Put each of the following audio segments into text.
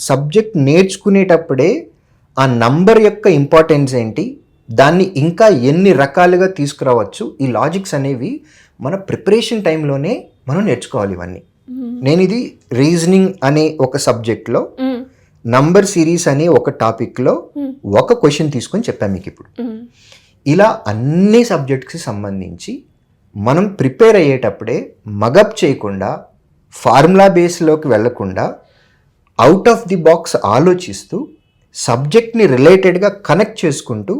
Subject నేర్చుకునేటప్పుడే ఆ number యొక్క importance ఏంటి, దాన్ని ఇంకా ఎన్ని రకాలుగా తీసుకురావచ్చు, ఈ లాజిక్స్ అనేవి మన ప్రిపరేషన్ టైంలోనే మనం నేర్చుకోవాలి ఇవన్నీ. నేను ఇది రీజనింగ్ అనే ఒక సబ్జెక్ట్లో నంబర్ సిరీస్ అనే ఒక టాపిక్లో ఒక క్వశ్చన్ తీసుకొని చెప్పాను మీకు ఇప్పుడు. ఇలా అన్ని సబ్జెక్ట్స్కి సంబంధించి మనం ప్రిపేర్ అయ్యేటప్పుడే మగప్ చేయకుండా, ఫార్ములా బేస్లోకి వెళ్లకుండా అవుట్ ఆఫ్ ది బాక్స్ ఆలోచిస్తూ సబ్జెక్ట్ని రిలేటెడ్గా కనెక్ట్ చేసుకుంటూ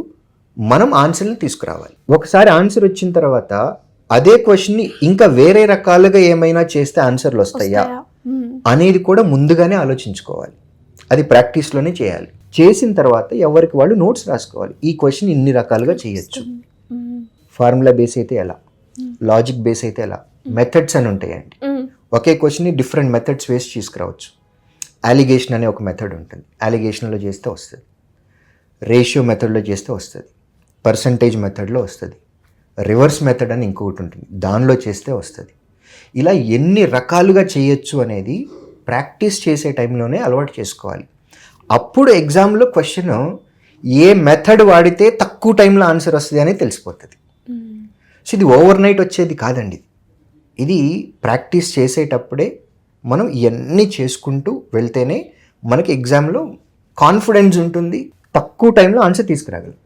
మనం ఆన్సర్ని తీసుకురావాలి. ఒకసారి ఆన్సర్ వచ్చిన తర్వాత అదే క్వశ్చన్ని ఇంకా వేరే రకాలుగా ఏమైనా చేస్తే ఆన్సర్లు వస్తాయా అనేది కూడా ముందుగానే ఆలోచించుకోవాలి. అది ప్రాక్టీస్లోనే చేయాలి. చేసిన తర్వాత ఎవరికి వాళ్ళు నోట్స్ రాసుకోవాలి. ఈ క్వశ్చన్ ఇన్ని రకాలుగా చేయొచ్చు, ఫార్ములా బేస్ అయితే ఎలా, లాజిక్ బేస్ అయితే ఎలా, మెథడ్స్ అని ఉంటాయండి. ఒకే క్వశ్చన్ని డిఫరెంట్ మెథడ్స్ వేసి తీసుకురావచ్చు. అలిగేషన్ అనే ఒక మెథడ్ ఉంటుంది, అలిగేషన్లో చేస్తే వస్తుంది. రేషియో మెథడ్లో చేస్తే వస్తుంది. పర్సంటేజ్ మెథడ్లో వస్తుంది. రివర్స్ మెథడ్ అని ఇంకొకటి ఉంటుంది, దానిలో చేస్తే వస్తుంది. ఇలా ఎన్ని రకాలుగా చేయొచ్చు అనేది ప్రాక్టీస్ చేసే టైంలోనే అలవాటు చేసుకోవాలి. అప్పుడు ఎగ్జామ్లో క్వశ్చన్ ఏ మెథడ్ వాడితే తక్కువ టైంలో ఆన్సర్ వస్తుంది అనేది తెలిసిపోతుంది. సో ఇది ఓవర్ నైట్ వచ్చేది కాదండి. ఇది ప్రాక్టీస్ చేసేటప్పుడే మనం ఇవన్నీ చేసుకుంటూ వెళ్తేనే మనకి ఎగ్జామ్లో కాన్ఫిడెన్స్ ఉంటుంది, తక్కువ టైంలో ఆన్సర్ తీసుకురాగలం.